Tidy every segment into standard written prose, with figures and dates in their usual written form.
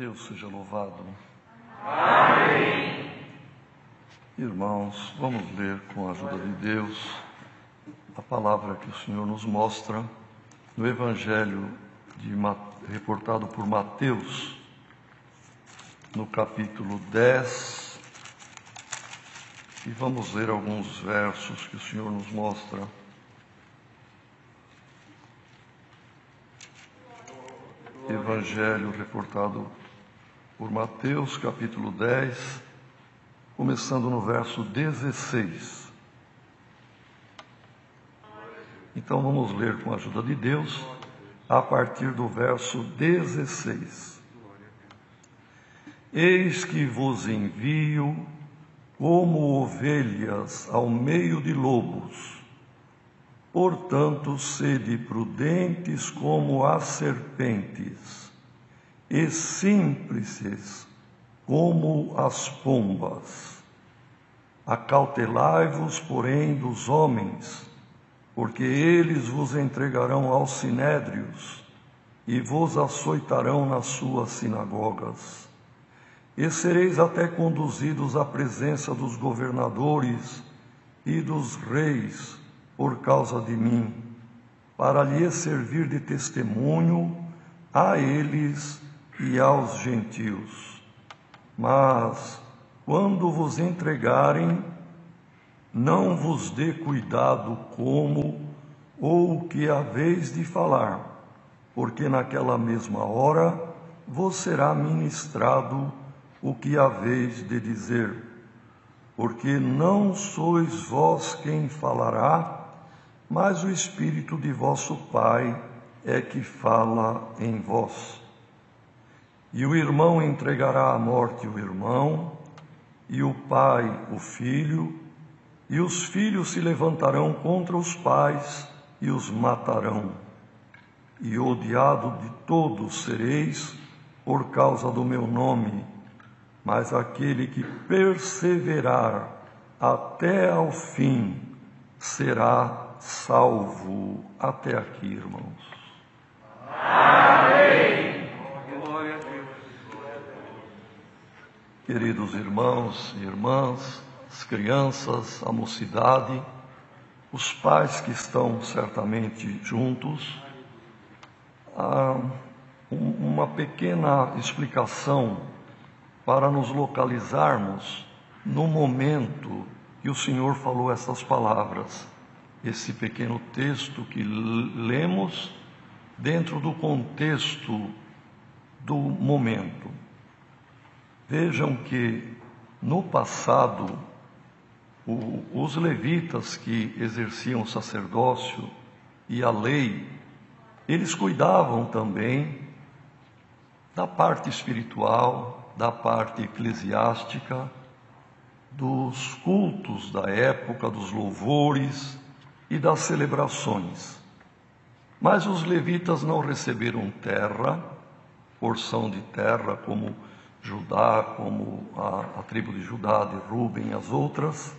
Deus seja louvado. Amém. Irmãos, vamos ler com a ajuda de Deus a palavra que o Senhor nos mostra no Evangelho reportado por Mateus, no capítulo 10. E vamos ler alguns versos que o Senhor nos mostra. Evangelho reportado por Mateus, capítulo 10, começando no verso 16. Então vamos ler com a ajuda de Deus a partir do verso 16. Eis que vos envio como ovelhas ao meio de lobos. Portanto, sede prudentes como as serpentes, e simples como as pombas. Acautelai-vos, porém, dos homens, porque eles vos entregarão aos sinédrios e vos açoitarão nas suas sinagogas. E sereis até conduzidos à presença dos governadores e dos reis por causa de mim, para lhes servir de testemunho a eles e aos gentios. Mas, quando vos entregarem, não vos dê cuidado como ou o que haveis de falar, porque naquela mesma hora vos será ministrado o que haveis de dizer. Porque não sois vós quem falará, mas o Espírito de vosso Pai é que fala em vós. E o irmão entregará à morte o irmão, e o pai o filho, e os filhos se levantarão contra os pais e os matarão. E odiado de todos sereis por causa do meu nome, mas aquele que perseverar até ao fim será salvo. Até aqui, irmãos. Amém. Glória a Deus. Queridos irmãos e irmãs, as crianças, a mocidade, os pais que estão certamente juntos, uma pequena explicação para nos localizarmos no momento que o Senhor falou essas palavras. Esse pequeno texto que lemos dentro do contexto do momento. Vejam que no passado os levitas que exerciam o sacerdócio e a lei, eles cuidavam também da parte espiritual, da parte eclesiástica, dos cultos da época, dos louvores e das celebrações. Mas os levitas não receberam terra, porção de terra, como Judá, como a tribo de Judá, de Rúben e as outras,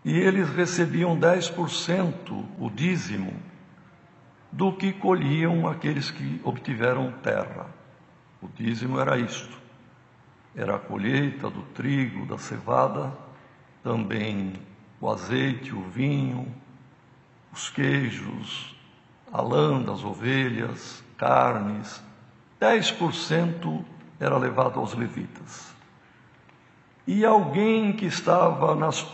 e eles recebiam 10%, o dízimo, do que colhiam aqueles que obtiveram terra. O dízimo era isto, era a colheita do trigo, da cevada, também o azeite, o vinho, os queijos, a lã das ovelhas, carnes. 10% era levado aos levitas. E alguém que estava nas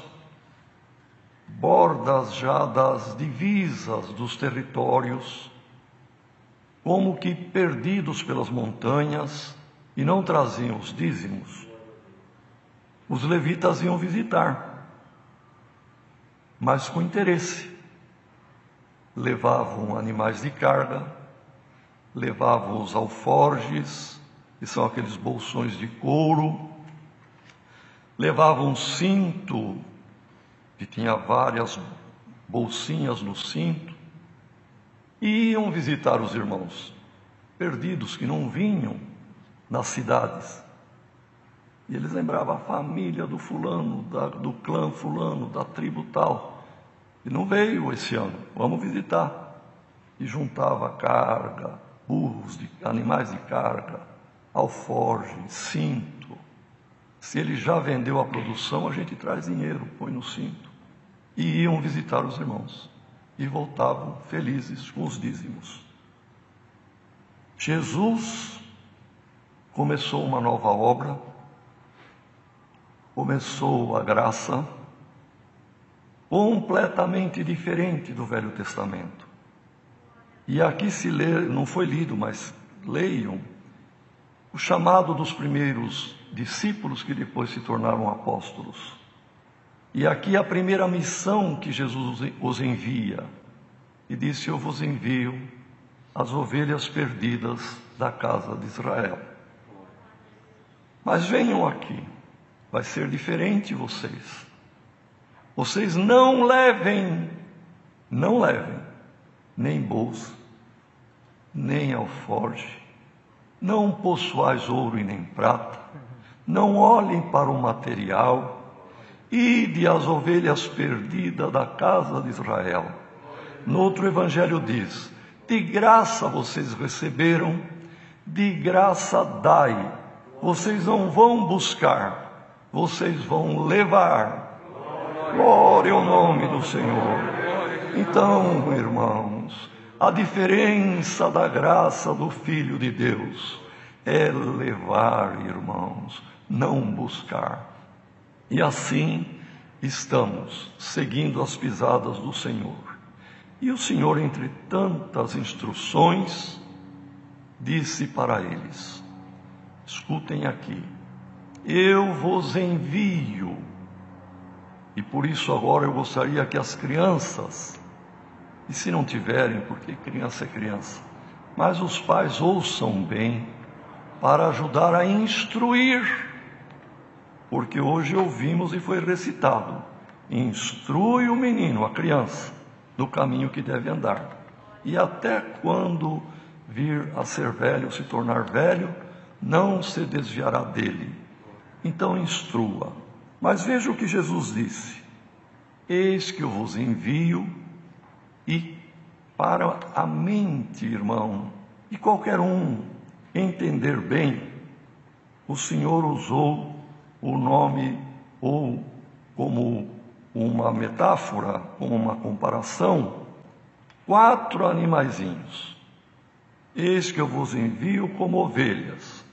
bordas já das divisas dos territórios, como que perdidos pelas montanhas, e não traziam os dízimos, os levitas iam visitar, mas com interesse. Levavam animais de carga, levavam os alforjes, que são aqueles bolsões de couro, levavam um cinto, que tinha várias bolsinhas no cinto, e iam visitar os irmãos perdidos que não vinham nas cidades. E eles lembravam a família do fulano, do clã fulano, da tribo tal, e não veio esse ano, vamos visitar. E juntava carga, burros, animais de carga, alforje, cinto. Se ele já vendeu a produção, a gente traz dinheiro, põe no cinto. E iam visitar os irmãos. E voltavam felizes com os dízimos. Jesus começou uma nova obra, começou a graça, completamente diferente do Velho Testamento. E aqui se lê, não foi lido, mas leiam, o chamado dos primeiros discípulos que depois se tornaram apóstolos. E aqui a primeira missão que Jesus os envia. E disse: eu vos envio as ovelhas perdidas da casa de Israel. Mas venham aqui, vai ser diferente vocês. Vocês não levem nem bolsa, nem alforje, não possuais ouro e nem prata, não olhem para o material, ide às ovelhas perdidas da casa de Israel. No outro evangelho diz: de graça vocês receberam, de graça dai. Vocês não vão buscar, vocês vão levar. Glória ao nome do Senhor. Então, irmãos, a diferença da graça do Filho de Deus é levar, irmãos, não buscar. E assim estamos seguindo as pisadas do Senhor. E o Senhor, entre tantas instruções, disse para eles: escutem aqui, eu vos envio. E por isso agora eu gostaria que as crianças, e se não tiverem, porque criança é criança, mas os pais ouçam bem, para ajudar a instruir, porque hoje ouvimos e foi recitado: instrui o menino, a criança, no caminho que deve andar, e até quando vir a ser velho, se tornar velho, não se desviará dele. Então instrua. Mas veja o que Jesus disse: eis que eu vos envio. E para a mente, irmão, e qualquer um entender bem, o Senhor usou o nome, ou como uma metáfora, como uma comparação, 4 animaizinhos. Eis que eu vos envio como ovelhas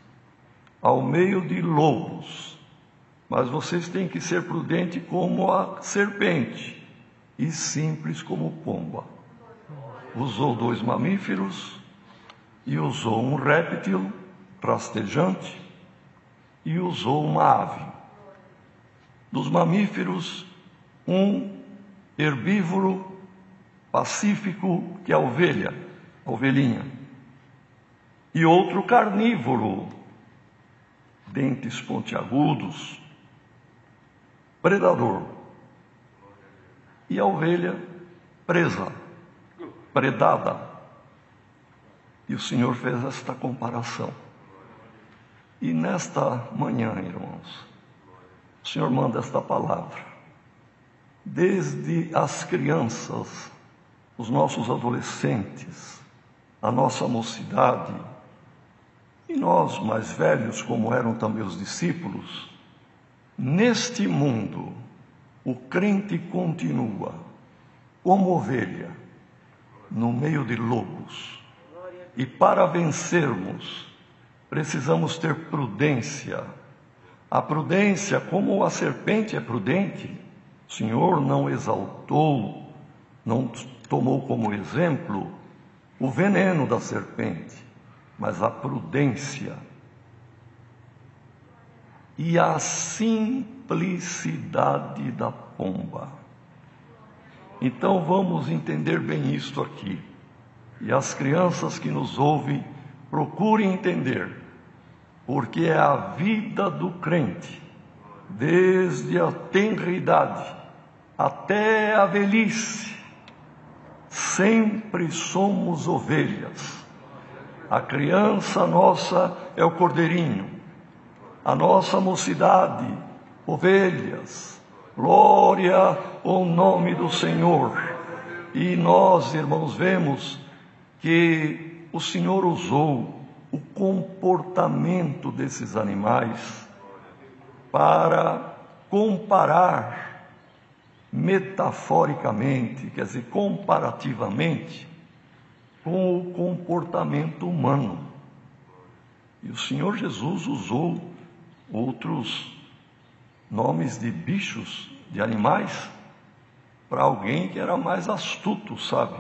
ao meio de lobos, mas vocês têm que ser prudentes como a serpente e simples como pomba. Usou 2 mamíferos e usou um réptil rastejante e usou uma ave. Dos mamíferos, um herbívoro pacífico, que é a ovelha, a ovelhinha, e outro carnívoro, dentes pontiagudos, predador. E a ovelha presa, predada. E o Senhor fez esta comparação. E nesta manhã, irmãos, o Senhor manda esta palavra. Desde as crianças, os nossos adolescentes, a nossa mocidade, e nós mais velhos, como eram também os discípulos, neste mundo, o crente continua como ovelha no meio de lobos. E para vencermos, precisamos ter prudência. A prudência, como a serpente é prudente, o Senhor não exaltou, não tomou como exemplo o veneno da serpente, mas a prudência e a simplicidade da pomba. Então vamos entender bem isto aqui. E as crianças que nos ouvem, procurem entender, porque é a vida do crente, desde a tenridade até a velhice, sempre somos ovelhas. A criança nossa é o cordeirinho, a nossa mocidade, ovelhas. Glória ao nome do Senhor. E nós, irmãos, vemos que o Senhor usou o comportamento desses animais para comparar metaforicamente, quer dizer, comparativamente, com o comportamento humano. E o Senhor Jesus usou outros nomes de bichos, de animais, para alguém que era mais astuto, sabe?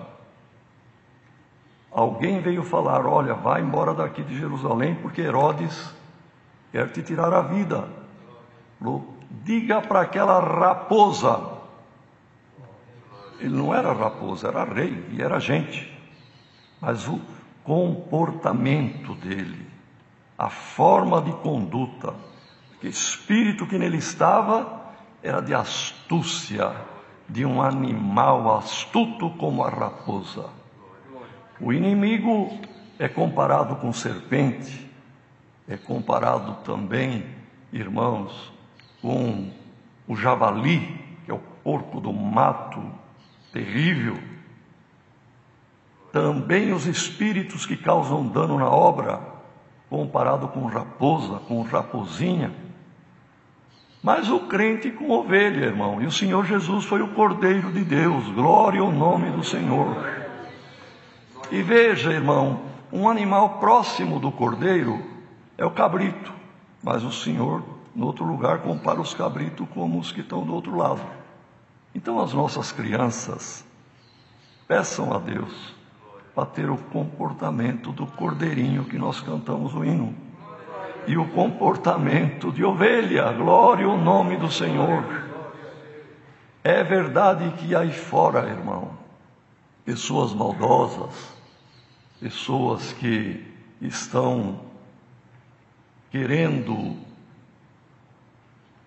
Alguém veio falar: olha, vai embora daqui de Jerusalém, porque Herodes quer te tirar a vida. Diga para aquela raposa. Ele não era raposa, era rei e era gente. Mas o comportamento dele, a forma de conduta, o espírito que nele estava era de astúcia, de um animal astuto como a raposa. O inimigo é comparado com serpente, é comparado também, irmãos, com o javali, que é o porco do mato, terrível. Também os espíritos que causam dano na obra, comparado com raposa, com raposinha. Mas o crente com ovelha, irmão, e o Senhor Jesus foi o Cordeiro de Deus, glória ao nome do Senhor. E veja, irmão, um animal próximo do cordeiro é o cabrito, mas o Senhor, no outro lugar, compara os cabritos como os que estão do outro lado. Então as nossas crianças peçam a Deus para ter o comportamento do cordeirinho que nós cantamos o hino, e o comportamento de ovelha, glória ao nome do Senhor. É verdade que aí fora, irmão, pessoas maldosas, pessoas que estão querendo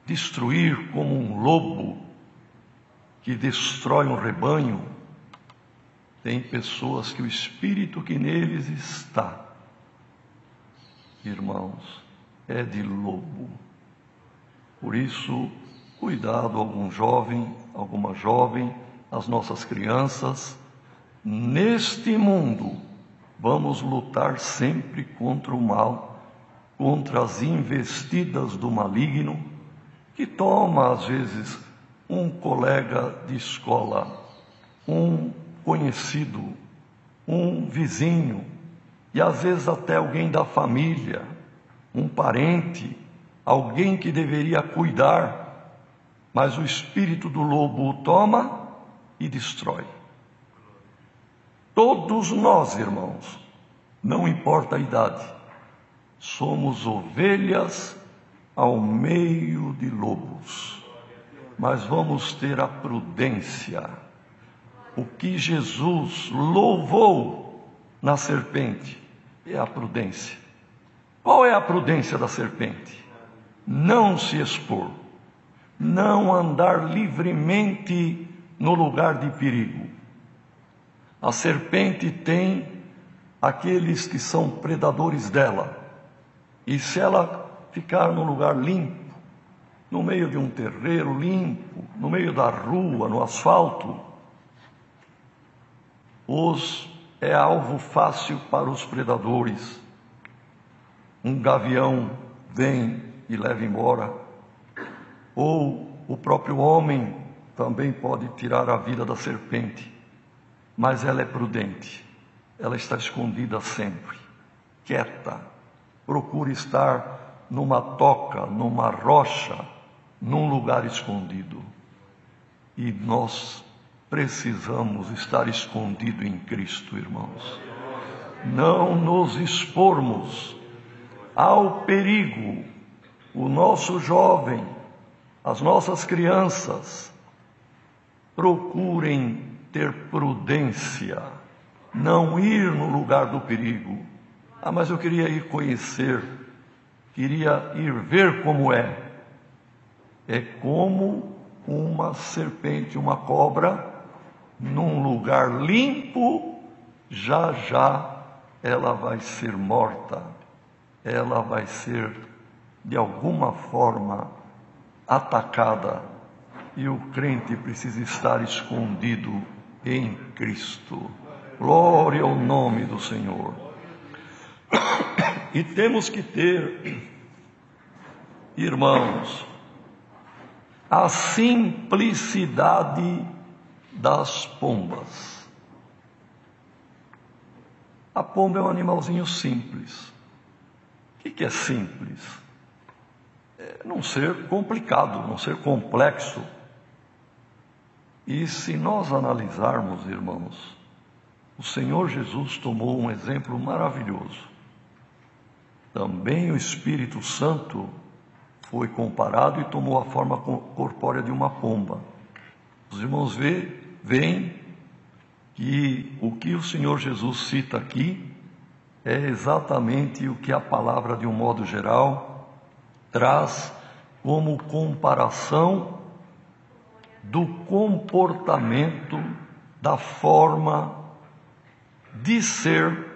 destruir como um lobo que destrói um rebanho. Tem pessoas que o espírito que neles está, irmãos, é de lobo. Por isso, cuidado, algum jovem, alguma jovem, as nossas crianças. Neste mundo, vamos lutar sempre contra o mal, contra as investidas do maligno, que toma, às vezes, um colega de escola, um conhecido, um vizinho, e às vezes até alguém da família, um parente, alguém que deveria cuidar, mas o espírito do lobo o toma e destrói. Todos nós, irmãos, não importa a idade, somos ovelhas ao meio de lobos, mas vamos ter a prudência. O que Jesus louvou na serpente é a prudência. Qual é a prudência da serpente? Não se expor, não andar livremente no lugar de perigo. A serpente tem aqueles que são predadores dela, e se ela ficar num lugar limpo, no meio de um terreiro limpo, no meio da rua, no asfalto, é alvo fácil para os predadores. Um gavião vem e leva embora, ou o próprio homem também pode tirar a vida da serpente, mas ela é prudente, ela está escondida sempre, quieta, procura estar numa toca, numa rocha, num lugar escondido. E nós precisamos estar escondidos em Cristo, irmãos. Não nos expormos ao perigo. O nosso jovem, as nossas crianças, procurem ter prudência, não ir no lugar do perigo. Ah, mas eu queria ir conhecer, queria ir ver como é. É como uma serpente, uma cobra, num lugar limpo, já já ela vai ser morta, ela vai ser de alguma forma atacada, e o crente precisa estar escondido em Cristo. Glória ao nome do Senhor. E temos que ter, irmãos, a simplicidade das pombas. A pomba é um animalzinho simples. O que é simples? É não ser complicado, não ser complexo. E se nós analisarmos, irmãos, o Senhor Jesus tomou um exemplo maravilhoso. Também o Espírito Santo foi comparado e tomou a forma corpórea de uma pomba. Os irmãos veem que o que o Senhor Jesus cita aqui é exatamente o que a palavra, de um modo geral, traz como comparação do comportamento, da forma de ser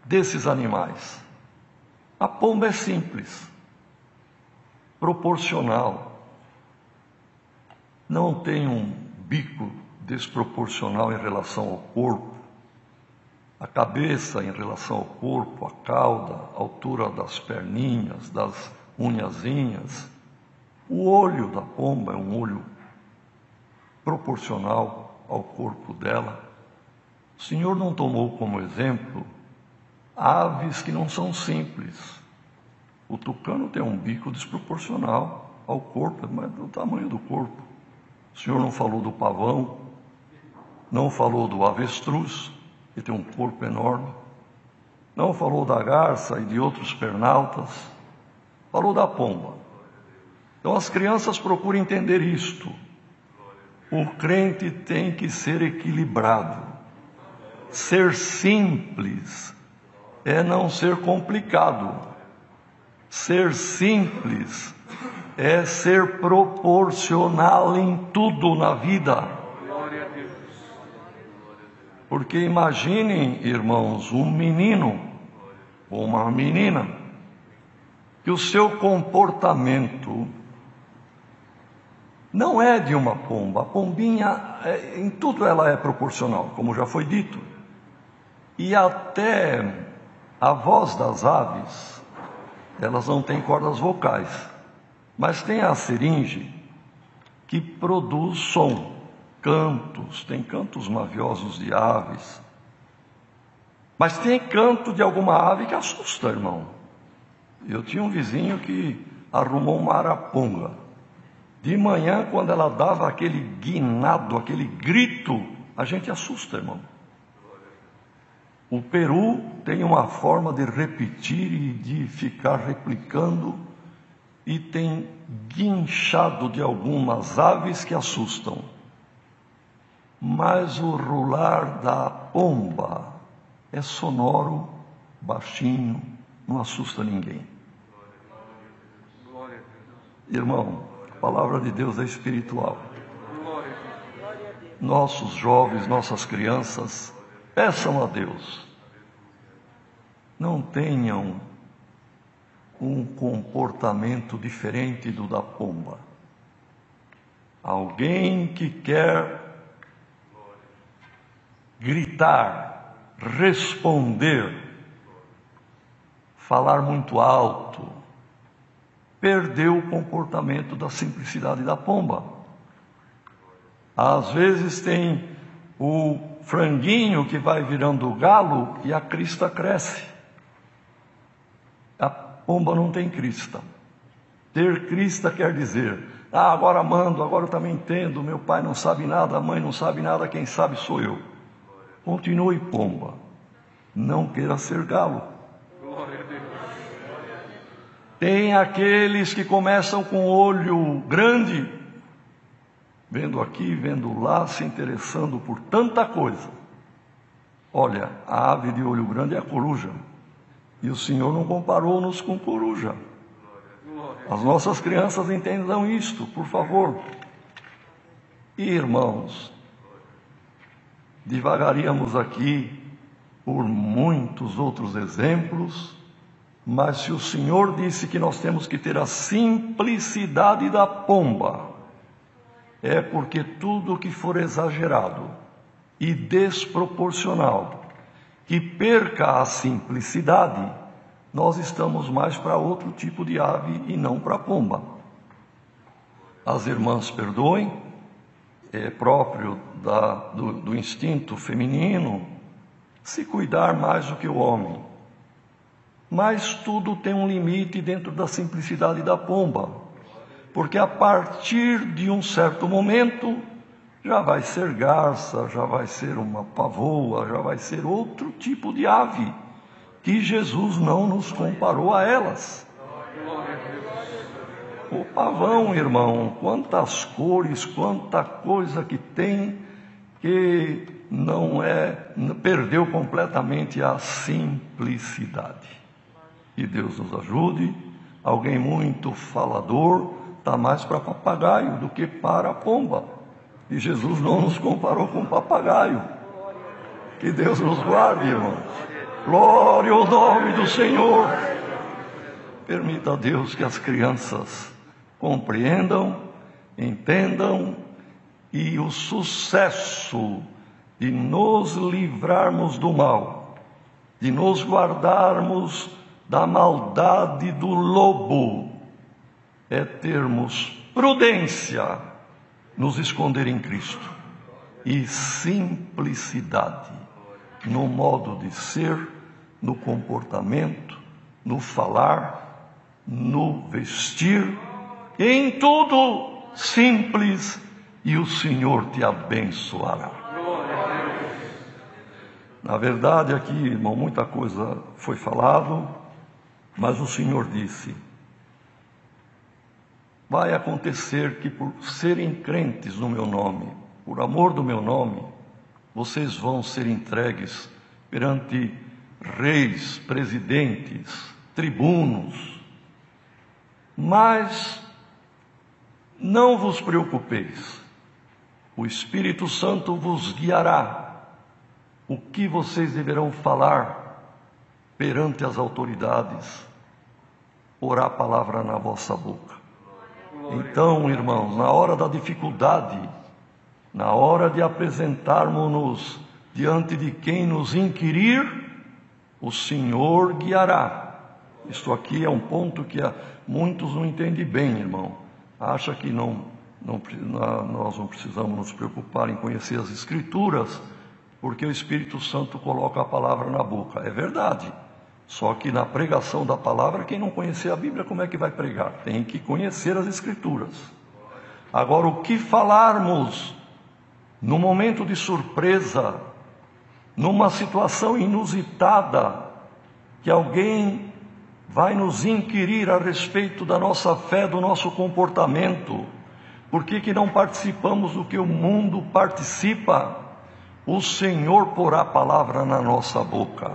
desses animais. A pomba é simples, proporcional, não tem um bico desproporcional em relação ao corpo, a cabeça em relação ao corpo, a cauda, a altura das perninhas, das unhazinhas. O olho da pomba é um olho proporcional ao corpo dela. O Senhor não tomou como exemplo aves que não são simples. O tucano tem um bico desproporcional ao corpo, mas do tamanho do corpo. O Senhor não falou do pavão, não falou do avestruz, que tem um corpo enorme, não falou da garça e de outros pernaltas, falou da pomba. Então as crianças procuram entender isto. O crente tem que ser equilibrado. Ser simples é não ser complicado. Ser simples é ser proporcional em tudo na vida. Porque imaginem, irmãos, um menino ou uma menina que o seu comportamento não é de uma pomba. A pombinha, em tudo ela é proporcional, como já foi dito. E até a voz das aves, elas não têm cordas vocais, mas tem a seringe que produz som, cantos, tem cantos maviosos de aves. Mas tem canto de alguma ave que assusta, irmão. Eu tinha um vizinho que arrumou uma araponga. De manhã, quando ela dava aquele guinado, aquele grito, a gente assusta, irmão. O peru tem uma forma de repetir e de ficar replicando, e tem guinchado de algumas aves que assustam. Mas o rolar da pomba é sonoro, baixinho, não assusta ninguém. Irmão, a palavra de Deus é espiritual. Nossos jovens, nossas crianças, peçam a Deus. Não tenham um comportamento diferente do da pomba. Alguém que quer gritar, responder, falar muito alto, perdeu o comportamento da simplicidade da pomba. Às vezes tem o franguinho que vai virando galo e a crista cresce. A pomba não tem crista. Ter crista quer dizer, agora mando, agora eu também entendo, meu pai não sabe nada, a mãe não sabe nada, quem sabe sou eu. Continue pomba, não queira ser galo. Tem aqueles que começam com o olho grande, vendo aqui, vendo lá, se interessando por tanta coisa. Olha, a ave de olho grande é a coruja, e o Senhor não comparou-nos com coruja. As nossas crianças entendam isto, por favor. E, irmãos, divagaríamos aqui por muitos outros exemplos, mas se o Senhor disse que nós temos que ter a simplicidade da pomba, é porque tudo que for exagerado e desproporcional, que perca a simplicidade, nós estamos mais para outro tipo de ave e não para a pomba. As irmãs perdoem, é próprio do instinto feminino se cuidar mais do que o homem. Mas tudo tem um limite dentro da simplicidade da pomba, porque a partir de um certo momento já vai ser garça, já vai ser uma pavoa, já vai ser outro tipo de ave, que Jesus não nos comparou a elas. O pavão, irmão, quantas cores, quanta coisa que tem, que perdeu completamente a simplicidade. Que Deus nos ajude. Alguém muito falador está mais para papagaio do que para a pomba. E Jesus não nos comparou com papagaio. Que Deus nos guarde, irmãos. Glória ao nome do Senhor. Permita a Deus que as crianças compreendam, entendam, e o sucesso de nos livrarmos do mal, de nos guardarmos da maldade do lobo, é termos prudência, nos esconder em Cristo, e simplicidade no modo de ser, no comportamento, no falar, no vestir, em tudo simples, e o Senhor te abençoará. Na verdade, aqui, irmão, muita coisa foi falado, mas o Senhor disse: vai acontecer que por serem crentes no meu nome, por amor do meu nome, vocês vão ser entregues perante reis, presidentes, tribunos. Mas não vos preocupeis, o Espírito Santo vos guiará o que vocês deverão falar perante as autoridades, pôr a palavra na vossa boca. Então, irmãos, na hora da dificuldade, na hora de apresentarmos-nos diante de quem nos inquirir, o Senhor guiará. Isto aqui é um ponto que muitos não entendem bem, irmão. Acha que nós não precisamos nos preocupar em conhecer as Escrituras, porque o Espírito Santo coloca a palavra na boca. É verdade. Só que na pregação da palavra, quem não conhecer a Bíblia, como é que vai pregar? Tem que conhecer as Escrituras. Agora, o que falarmos no momento de surpresa, numa situação inusitada, que alguém vai nos inquirir a respeito da nossa fé, do nosso comportamento, por que não participamos do que o mundo participa? O Senhor porá a palavra na nossa boca.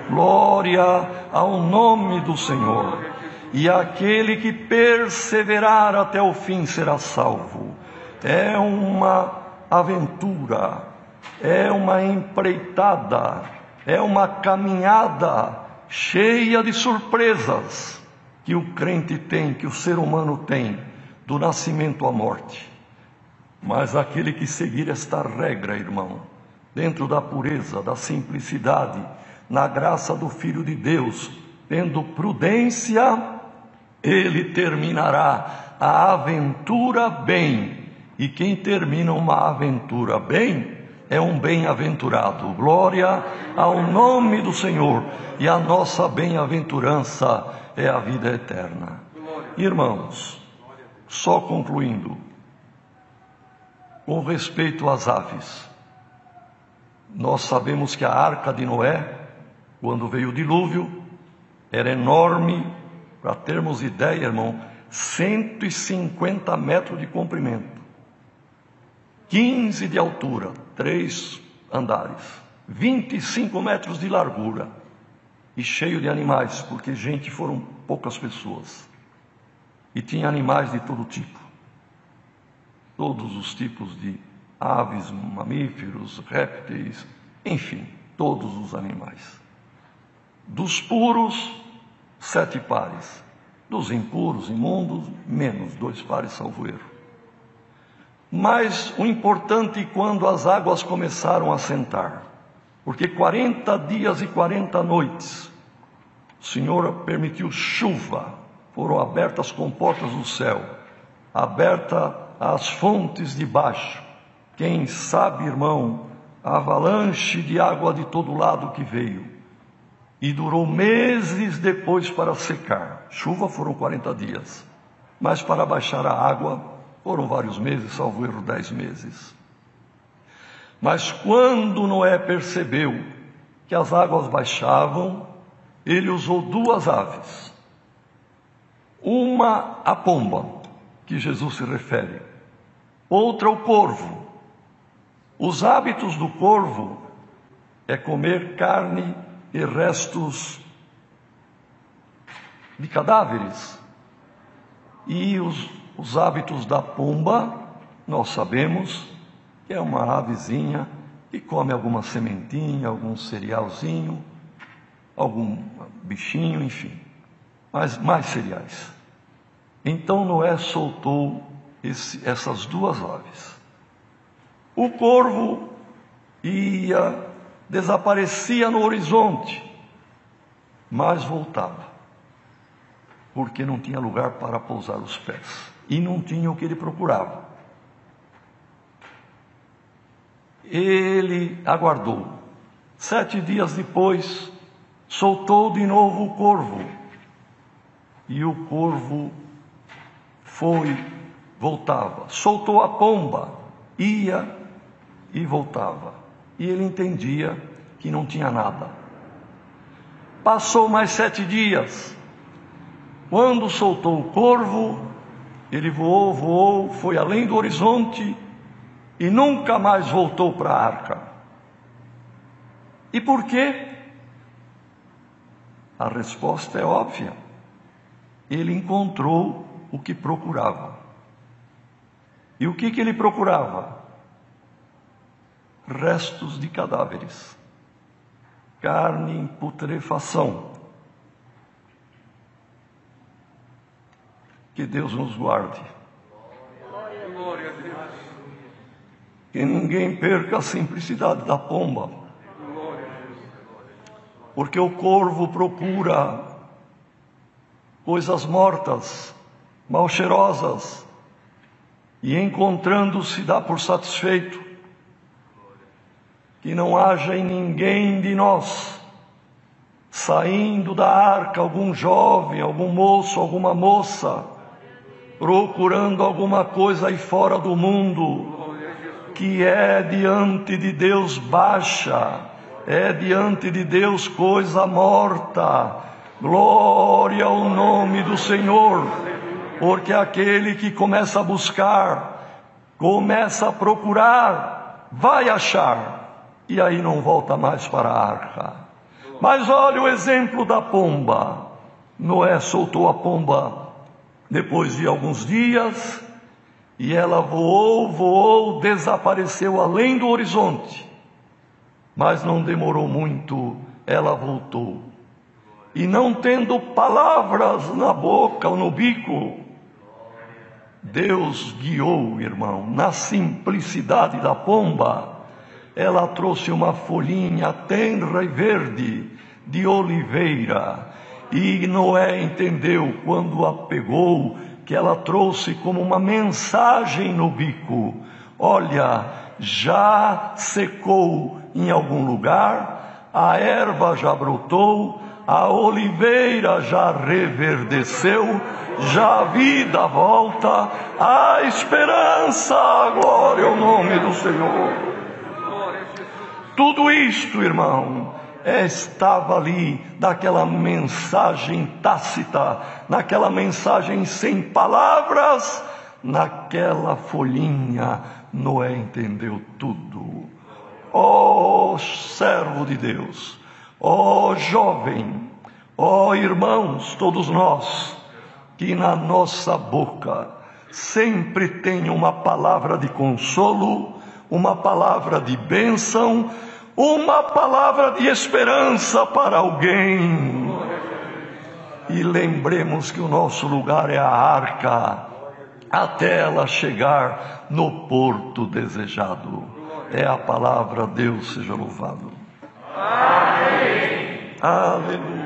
Glória ao nome do Senhor. E aquele que perseverar até o fim será salvo. É uma aventura, é uma empreitada, é uma caminhada cheia de surpresas que o crente tem, que o ser humano tem, do nascimento à morte. Mas aquele que seguir esta regra, irmão, dentro da pureza, da simplicidade, na graça do Filho de Deus, tendo prudência, ele terminará a aventura bem. E quem termina uma aventura bem é um bem-aventurado. Glória ao nome do Senhor. E a nossa bem-aventurança é a vida eterna. Irmãos, só concluindo, com respeito às aves, nós sabemos que a arca de Noé, quando veio o dilúvio, era enorme. Para termos ideia, irmão, 150 metros de comprimento, 15 de altura, 3 andares, 25 metros de largura, e cheio de animais, porque gente foram poucas pessoas, e tinha animais de todo tipo, todos os tipos de aves, mamíferos, répteis, enfim, todos os animais. Dos puros, 7 pares, dos impuros, imundos, menos 2 pares, salvo erro. Mas o importante, quando as águas começaram a sentar, porque 40 dias e 40 noites O Senhor permitiu chuva, foram abertas as comportas do céu, abertas as fontes de baixo. Quem sabe, irmão, a avalanche de água de todo lado que veio, e durou meses depois para secar. Chuva foram 40 dias, mas para baixar a água foram vários meses, salvo erro 10 meses. Mas quando Noé percebeu que as águas baixavam, ele usou duas aves. Uma, a pomba, que Jesus se refere. Outra, o corvo. Os hábitos do corvo é comer carne e restos de cadáveres. E os hábitos da pomba, nós sabemos que é uma avezinha que come alguma sementinha, algum cerealzinho, algum bichinho, enfim, mas mais cereais. Então Noé soltou essas duas aves. O corvo desaparecia no horizonte, mas voltava, porque não tinha lugar para pousar os pés, e não tinha o que ele procurava. Ele aguardou. 7 dias depois, soltou de novo o corvo, e o corvo voltava. Soltou a pomba, ia e voltava, e ele entendia que não tinha nada. Passou mais 7 dias. Quando soltou o corvo, ele voou, foi além do horizonte e nunca mais voltou para a arca. E por quê? A resposta é óbvia. Ele encontrou o que procurava. E o que ele procurava? Restos de cadáveres, carne em putrefação. Que Deus nos guarde. Glória a Deus. Que ninguém perca a simplicidade da pomba. Glória a Deus. Porque o corvo procura coisas mortas, mal cheirosas, e encontrando se dá por satisfeito. Que não haja em ninguém de nós, saindo da arca, algum jovem, algum moço, alguma moça, procurando alguma coisa aí fora do mundo, que é diante de Deus baixa, é diante de Deus coisa morta. Glória ao nome do Senhor, porque aquele que começa a buscar, começa a procurar, vai achar, e aí não volta mais para a arca. Mas olha o exemplo da pomba. Noé soltou a pomba depois de alguns dias, e ela voou, desapareceu além do horizonte. Mas não demorou muito, ela voltou. E não tendo palavras na boca ou no bico, Deus guiou, irmão, na simplicidade da pomba. Ela trouxe uma folhinha tenra e verde de oliveira. E Noé entendeu quando a pegou, que ela trouxe como uma mensagem no bico: olha, já secou em algum lugar, a erva já brotou, a oliveira já reverdeceu, já a vida volta, a esperança, glória ao nome do Senhor. Tudo isto, irmão, estava ali naquela mensagem tácita, naquela mensagem sem palavras, naquela folhinha. Noé entendeu tudo. Ó servo de Deus, ó jovem, ó irmãos, todos nós, que na nossa boca sempre tem uma palavra de consolo, uma palavra de bênção, uma palavra de esperança para alguém. E lembremos que o nosso lugar é a arca, até ela chegar no porto desejado. É a palavra. Deus seja louvado. Amém. Aleluia.